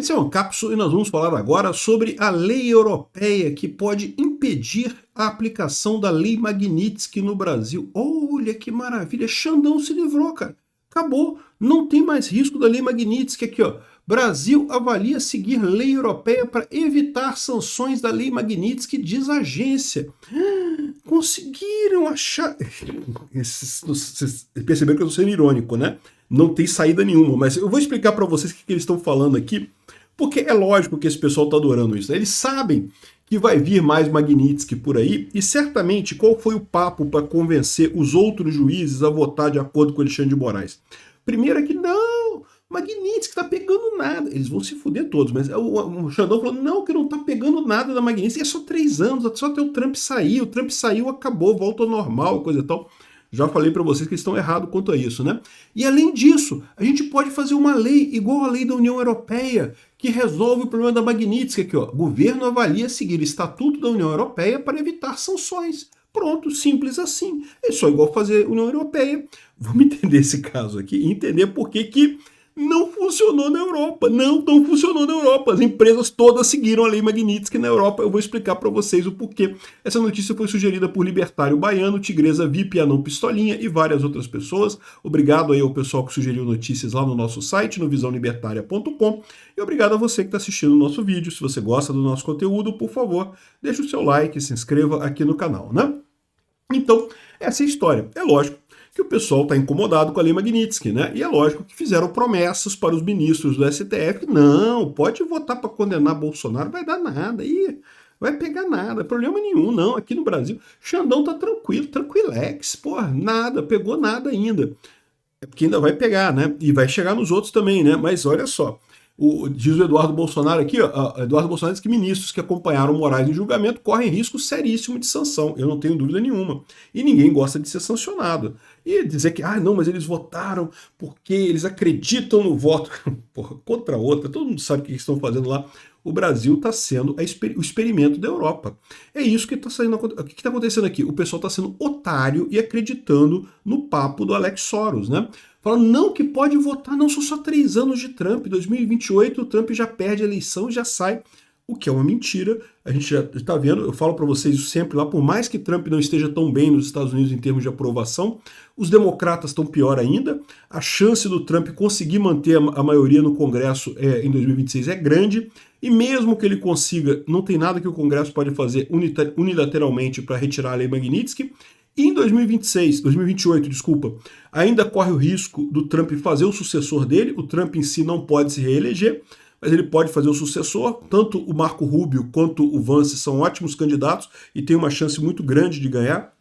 Esse é um cápsula e nós vamos falar agora sobre a lei europeia que pode impedir a aplicação da lei Magnitsky no Brasil. Olha que maravilha, Xandão se livrou, cara. Acabou, não tem mais risco da lei Magnitsky aqui, ó. Brasil avalia seguir lei europeia para evitar sanções da lei Magnitsky, diz a agência. Conseguiram achar... Vocês perceberam que eu estou sendo irônico, né? Não tem saída nenhuma, mas eu vou explicar para vocês o que eles estão falando aqui, porque é lógico que esse pessoal está adorando isso. Eles sabem que vai vir mais Magnitsky por aí, e certamente qual foi o papo para convencer os outros juízes a votar de acordo com Alexandre de Moraes? Primeiro é que não, Magnitsky tá pegando nada. Eles vão se fuder todos, mas o Xandão falou, não, que não tá pegando nada da Magnitsky, é só 3 anos, só até o Trump saiu, acabou, volta ao normal, coisa e tal. Já falei para vocês que eles estão errados quanto a isso, né? E além disso, a gente pode fazer uma lei igual a lei da União Europeia, que resolve o problema da Magnitsky aqui, ó. O governo avalia seguir o Estatuto da União Europeia para evitar sanções. Pronto, simples assim. É só igual fazer União Europeia. Vamos entender esse caso aqui e entender por que não funcionou na Europa. Não funcionou na Europa. As empresas todas seguiram a lei Magnitsky na Europa. Eu vou explicar para vocês o porquê. Essa notícia foi sugerida por Libertário Baiano, Tigresa VIP, Anão Pistolinha e várias outras pessoas. Obrigado aí ao pessoal que sugeriu notícias lá no nosso site, no visãolibertaria.com. E obrigado a você que está assistindo o nosso vídeo. Se você gosta do nosso conteúdo, por favor, deixe o seu like e se inscreva aqui no canal, né? Então, essa é a história. É lógico que o pessoal está incomodado com a lei Magnitsky, né? E é lógico que fizeram promessas para os ministros do STF, não, pode votar para condenar Bolsonaro, vai dar nada, vai pegar nada, problema nenhum, não, aqui no Brasil, Xandão tá tranquilo, tranquilex, porra, nada, pegou nada ainda. É porque ainda vai pegar, né? E vai chegar nos outros também, né? Mas olha só, diz o Eduardo Bolsonaro aqui, ó, Eduardo Bolsonaro diz que ministros que acompanharam Moraes em julgamento correm risco seríssimo de sanção, eu não tenho dúvida nenhuma. E ninguém gosta de ser sancionado. E dizer que, não, mas eles votaram porque eles acreditam no voto. Porra, contra outra, todo mundo sabe o que eles estão fazendo lá. O Brasil está sendo o experimento da Europa. É isso que está saindo. O que está acontecendo aqui? O pessoal está sendo otário e acreditando no papo do Alex Soros, né? Falando, não, que pode votar, não, são só 3 anos de Trump. Em 2028 o Trump já perde a eleição e já sai. O que é uma mentira, a gente já está vendo, eu falo para vocês isso sempre lá, por mais que Trump não esteja tão bem nos Estados Unidos em termos de aprovação, os democratas estão pior ainda, a chance do Trump conseguir manter a maioria no Congresso em 2026 é grande, e mesmo que ele consiga, não tem nada que o Congresso pode fazer unilateralmente para retirar a lei Magnitsky. E em 2028, ainda corre o risco do Trump fazer o sucessor dele, o Trump em si não pode se reeleger, mas ele pode fazer o sucessor, tanto o Marco Rubio quanto o Vance são ótimos candidatos e tem uma chance muito grande de ganhar.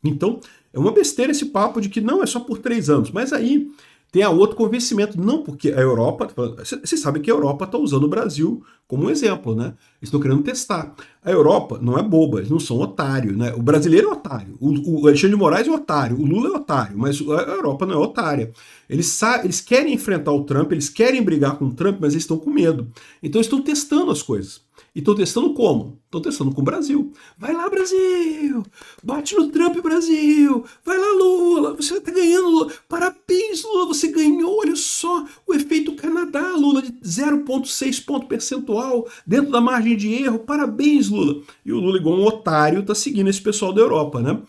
Então, é uma besteira esse papo de que não é só por 3 anos, mas aí tem a outro convencimento, não porque a Europa, vocês sabem que a Europa está usando o Brasil como um exemplo, né? Eles estão querendo testar. A Europa não é boba, eles não são otários, né? O brasileiro é otário, o Alexandre de Moraes é otário, o Lula é otário, mas a Europa não é otária. Eles querem enfrentar o Trump, eles querem brigar com o Trump, mas eles estão com medo. Então eles estão testando as coisas. E estão testando como? Estão testando com o Brasil. Vai lá, Brasil! Bate no Trump, Brasil! Vai lá, Lula! Você está ganhando, Lula! Parabéns, Lula! Você ganhou, olha só! O efeito Canadá, Lula, de 0,6 ponto percentual dentro da margem de erro. Parabéns, Lula! E o Lula, igual um otário, está seguindo esse pessoal da Europa, né?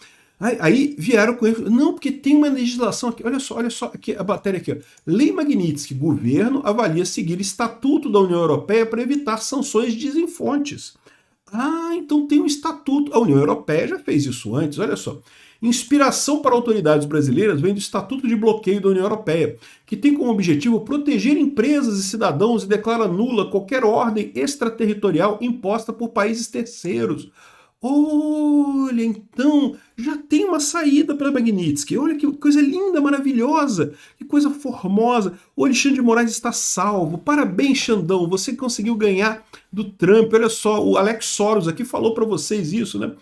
Aí vieram com ele, não, porque tem uma legislação aqui, olha só aqui, a matéria aqui, ó. Lei Magnitsky, governo avalia seguir Estatuto da União Europeia para evitar sanções desinfontes. Então tem um estatuto, a União Europeia já fez isso antes, olha só. Inspiração para autoridades brasileiras vem do Estatuto de Bloqueio da União Europeia, que tem como objetivo proteger empresas e cidadãos e declara nula qualquer ordem extraterritorial imposta por países terceiros. Olha, então já tem uma saída para Magnitsky. Olha que coisa linda, maravilhosa, que coisa formosa. O Alexandre de Moraes está salvo. Parabéns, Xandão, você conseguiu ganhar do Trump. Olha só, o Alex Soros aqui falou para vocês isso, né?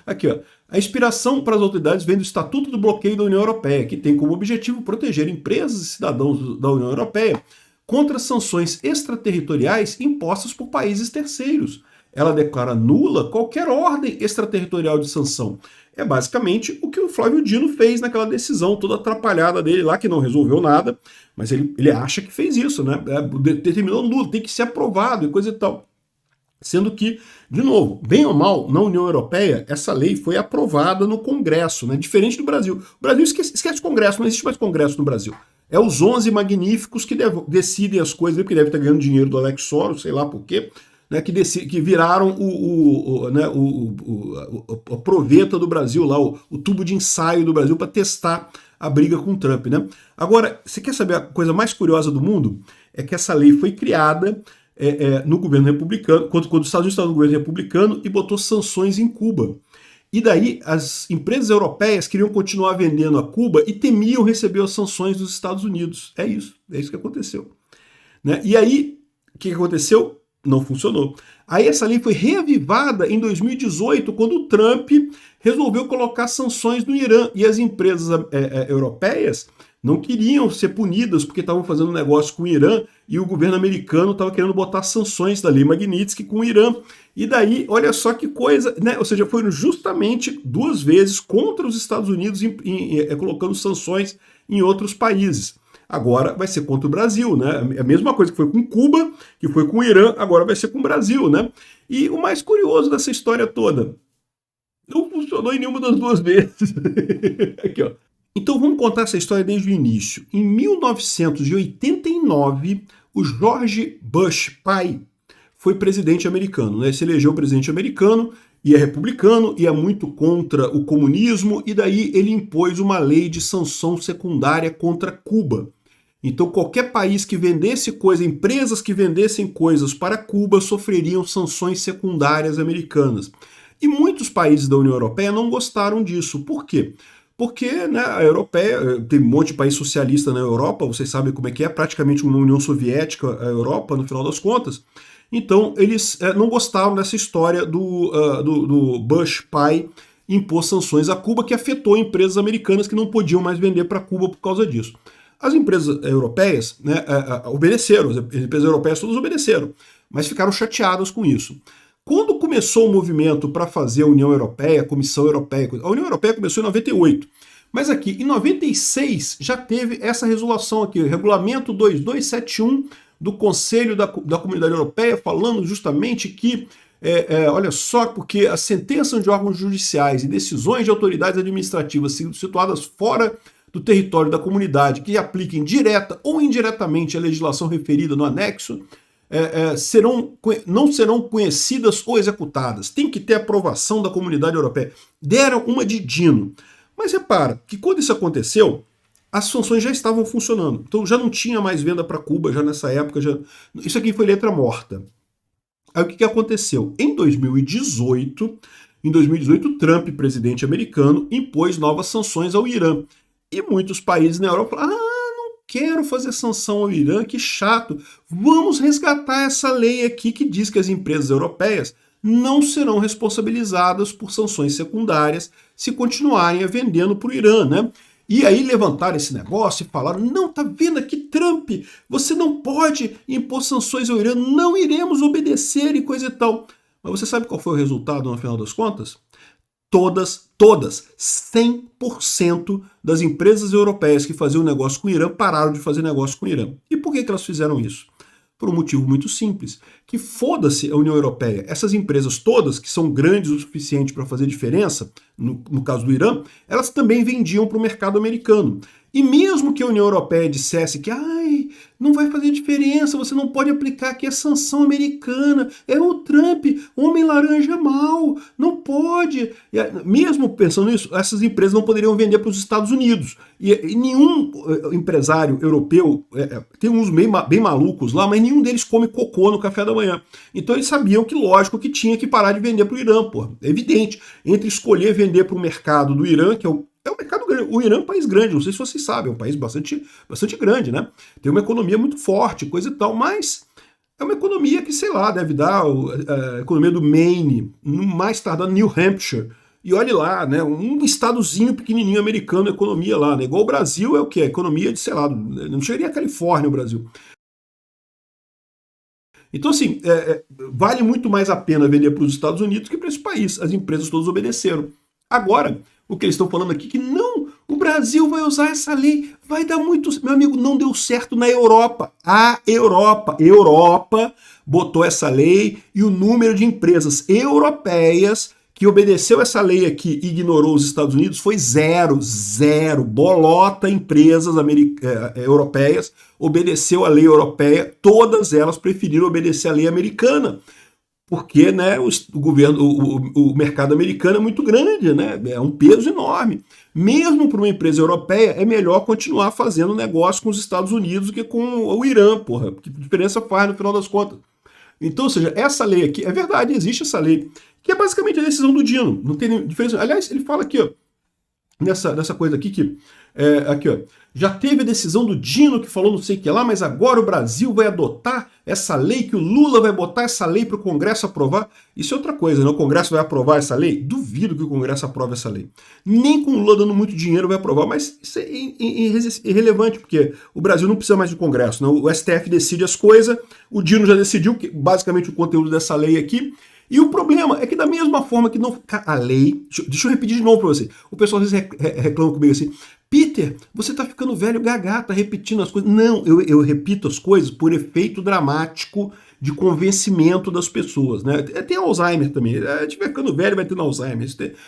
Aqui, ó. A inspiração para as autoridades vem do Estatuto do Bloqueio da União Europeia, que tem como objetivo proteger empresas e cidadãos da União Europeia contra sanções extraterritoriais impostas por países terceiros. ela declara nula qualquer ordem extraterritorial de sanção. É basicamente o que o Flávio Dino fez naquela decisão toda atrapalhada dele lá, que não resolveu nada, mas ele acha que fez isso, né? Determinou nula, tem que ser aprovado e coisa e tal. Sendo que, de novo, bem ou mal, na União Europeia, essa lei foi aprovada no Congresso, né? Diferente do Brasil. O Brasil esquece Congresso, não existe mais Congresso no Brasil. É os 11 magníficos que decidem as coisas, porque deve estar ganhando dinheiro do Alex Soros, sei lá por quê, né, que viraram a proveta do Brasil, lá, o tubo de ensaio do Brasil para testar a briga com o Trump. Né? Agora, você quer saber a coisa mais curiosa do mundo? É que essa lei foi criada no governo republicano, quando os Estados Unidos estavam no governo republicano, e botou sanções em Cuba. E daí as empresas europeias queriam continuar vendendo a Cuba e temiam receber as sanções dos Estados Unidos. É isso que aconteceu. Né? E aí, o que aconteceu? Não funcionou. Aí essa lei foi reavivada em 2018, quando o Trump resolveu colocar sanções no Irã. E as empresas europeias não queriam ser punidas porque estavam fazendo negócio com o Irã e o governo americano estava querendo botar sanções da Lei Magnitsky com o Irã. E daí, olha só que coisa, né? Ou seja, foram justamente 2 vezes contra os Estados Unidos colocando sanções em outros países. Agora vai ser contra o Brasil, né? É a mesma coisa que foi com Cuba, que foi com o Irã, agora vai ser com o Brasil, né? E o mais curioso dessa história toda, não funcionou em nenhuma das 2 vezes. Aqui, ó. Então vamos contar essa história desde o início. Em 1989, o George Bush pai foi presidente americano, né? Se elegeu presidente americano e é republicano e é muito contra o comunismo, e daí ele impôs uma lei de sanção secundária contra Cuba. Então qualquer país que vendesse coisa, empresas que vendessem coisas para Cuba sofreriam sanções secundárias americanas. E muitos países da União Europeia não gostaram disso. Por quê? Porque, né, a europeia, tem um monte de país socialista na Europa, vocês sabem como é que é, praticamente uma União Soviética a Europa, no final das contas. Então, eles não gostaram dessa história do Bush pai impor sanções a Cuba, que afetou empresas americanas que não podiam mais vender para Cuba por causa disso. As empresas europeias, né, obedeceram, as empresas europeias todas obedeceram, mas ficaram chateadas com isso. Quando começou o movimento para fazer a União Europeia, a Comissão Europeia, a União Europeia começou em 98, mas aqui em 96 já teve essa resolução aqui, o Regulamento 2271 do Conselho da Comunidade Europeia, falando justamente que, olha só, porque as sentenças de órgãos judiciais e decisões de autoridades administrativas situadas fora do território da comunidade que apliquem direta ou indiretamente a legislação referida no anexo, não serão conhecidas ou executadas. Tem que ter aprovação da comunidade europeia. Deram uma de Dino. Mas repara que quando isso aconteceu, as sanções já estavam funcionando. Então já não tinha mais venda para Cuba, já nessa época. Isso aqui foi letra morta. Aí o que aconteceu? Em 2018, Trump, presidente americano, impôs novas sanções ao Irã. E muitos países na Europa falaram, quero fazer sanção ao Irã, que chato. Vamos resgatar essa lei aqui que diz que as empresas europeias não serão responsabilizadas por sanções secundárias se continuarem vendendo para o Irã, né? E aí levantaram esse negócio e falaram, não, tá vendo aqui, Trump, você não pode impor sanções ao Irã, não iremos obedecer e coisa e tal. Mas você sabe qual foi o resultado no final das contas? Todas, 100% das empresas europeias que faziam negócio com o Irã pararam de fazer negócio com o Irã. E por que elas fizeram isso? Por um motivo muito simples, que foda-se a União Europeia. Essas empresas todas, que são grandes o suficiente para fazer diferença, no caso do Irã, elas também vendiam para o mercado americano. E mesmo que a União Europeia dissesse que não vai fazer diferença, você não pode aplicar aqui a sanção americana, é o Trump, homem laranja mau, não pode. Mesmo pensando nisso, essas empresas não poderiam vender para os Estados Unidos. E nenhum empresário europeu, tem uns bem malucos lá, mas nenhum deles come cocô no café da manhã. Então eles sabiam que, lógico, que tinha que parar de vender para o Irã, pô. É evidente. Entre escolher vender para o mercado do Irã, que é um mercado grande. O Irã é um país grande, não sei se vocês sabem, é um país bastante grande, né? Tem uma economia muito forte, coisa e tal, mas é uma economia que, sei lá, deve dar a economia do Maine, mais tardar New Hampshire. E olhe lá, né? Um estadozinho pequenininho americano, a economia lá, né? Igual o Brasil é o quê? A economia de, sei lá, não chegaria a Califórnia o Brasil. Então, assim, vale muito mais a pena vender para os Estados Unidos que para esse país. As empresas todas obedeceram. Agora, o que eles estão falando aqui é que não, o Brasil vai usar essa lei, vai dar muito... Meu amigo, não deu certo na Europa. A Europa botou essa lei e o número de empresas europeias que obedeceu essa lei aqui e ignorou os Estados Unidos foi zero. Bolota empresas europeias obedeceu a lei europeia, todas elas preferiram obedecer a lei americana. Porque, né, o governo, o mercado americano é muito grande, né? É um peso enorme. Mesmo para uma empresa europeia, é melhor continuar fazendo negócio com os Estados Unidos do que com o Irã, porra. Que diferença faz no final das contas? Então, ou seja, essa lei aqui, é verdade, existe essa lei, que é basicamente a decisão do Dino. Não tem diferença. Aliás, ele fala aqui, ó, nessa coisa aqui que aqui, ó, já teve a decisão do Dino que falou não sei o que lá, mas agora o Brasil vai adotar essa lei, que o Lula vai botar essa lei para o Congresso aprovar. Isso é outra coisa, né? O Congresso vai aprovar essa lei? Duvido que o Congresso aprove essa lei. Nem com o Lula dando muito dinheiro vai aprovar, mas isso é irrelevante, porque o Brasil não precisa mais de Congresso, né? O STF decide as coisas, o Dino já decidiu que, basicamente o conteúdo dessa lei aqui. E o problema é que da mesma forma que não... A lei... Deixa eu repetir de novo para você. O pessoal às vezes reclama comigo assim, Peter, você tá ficando velho gaga, tá repetindo as coisas. Não, eu repito as coisas por efeito dramático de convencimento das pessoas, né? Tem Alzheimer também. A gente vai ficando velho, vai tendo Alzheimer.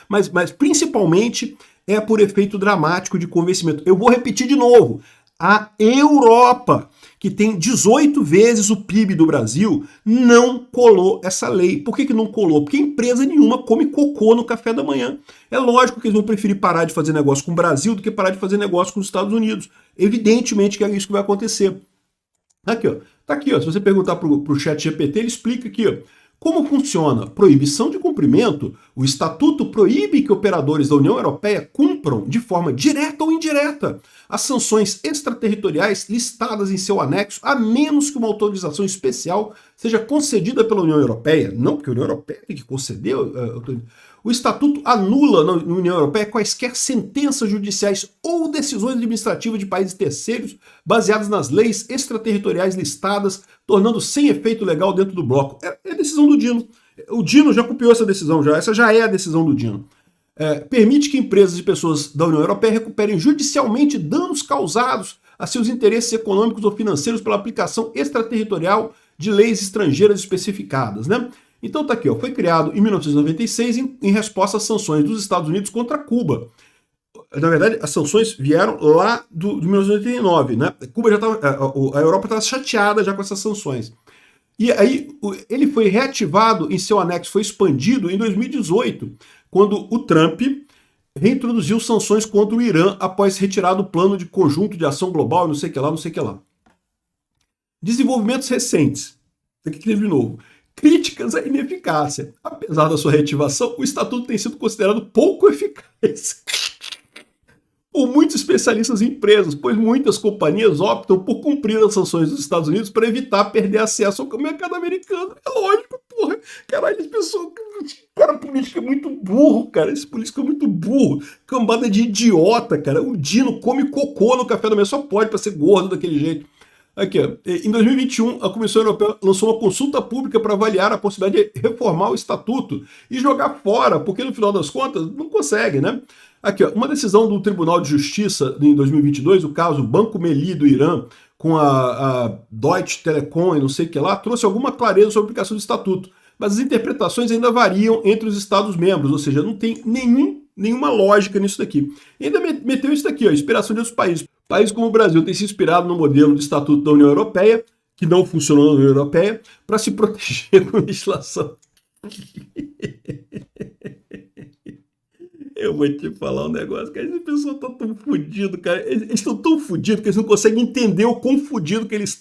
Mas principalmente é por efeito dramático de convencimento. Eu vou repetir de novo. A Europa, que tem 18 vezes o PIB do Brasil, não colou essa lei. Por que não colou? Porque empresa nenhuma come cocô no café da manhã. É lógico que eles vão preferir parar de fazer negócio com o Brasil do que parar de fazer negócio com os Estados Unidos. Evidentemente que é isso que vai acontecer. Aqui, ó. Tá aqui, ó. Se você perguntar pro chat GPT, ele explica aqui, ó. Como funciona? Proibição de cumprimento. O Estatuto proíbe que operadores da União Europeia cumpram, de forma direta ou indireta, as sanções extraterritoriais listadas em seu anexo, a menos que uma autorização especial seja concedida pela União Europeia. Não, porque a União Europeia tem que conceder. O Estatuto anula na União Europeia quaisquer sentenças judiciais ou decisões administrativas de países terceiros baseadas nas leis extraterritoriais listadas, tornando sem efeito legal dentro do bloco. É a decisão do Dino. O Dino já copiou essa decisão, essa já é a decisão do Dino. Permite que empresas e pessoas da União Europeia recuperem judicialmente danos causados a seus interesses econômicos ou financeiros pela aplicação extraterritorial de leis estrangeiras especificadas, né? Então tá aqui, ó, foi criado em 1996 em resposta às sanções dos Estados Unidos contra Cuba. Na verdade, as sanções vieram lá de 1989, né? Cuba já estava, a Europa estava chateada já com essas sanções. E aí ele foi reativado em seu anexo, foi expandido em 2018, quando o Trump reintroduziu sanções contra o Irã após retirar do plano de conjunto de ação global, não sei o que lá, não sei o que lá. Desenvolvimentos recentes. Aqui de novo. Críticas à ineficácia. Apesar da sua reativação, o estatuto tem sido considerado pouco eficaz por muitos especialistas em empresas, pois muitas companhias optam por cumprir as sanções dos Estados Unidos para evitar perder acesso ao mercado americano. É lógico, porra. Caralho, esse pessoal... Cara, político é muito burro, cara. Esse político é muito burro. Cambada de idiota, cara. O Dino come cocô no café da manhã, só pode para ser gordo daquele jeito. Aqui, ó. Em 2021, a Comissão Europeia lançou uma consulta pública para avaliar a possibilidade de reformar o estatuto e jogar fora, porque no final das contas não consegue, né? Aqui, ó, uma decisão do Tribunal de Justiça em 2022, o caso Banco Meli do Irã, com a Deutsche Telekom e não sei o que lá, trouxe alguma clareza sobre a aplicação do estatuto, mas as interpretações ainda variam entre os Estados-membros, ou seja, não tem nenhuma lógica nisso daqui. E ainda meteu isso daqui, ó, inspiração de outros países. Países como o Brasil tem se inspirado no modelo do Estatuto da União Europeia, que não funcionou na União Europeia, para se proteger com legislação. Eu vou te falar um negócio, cara, esse pessoal tá tão fudido, cara. Eles estão tão fudidos que eles não conseguem entender o quão fudido que eles estão.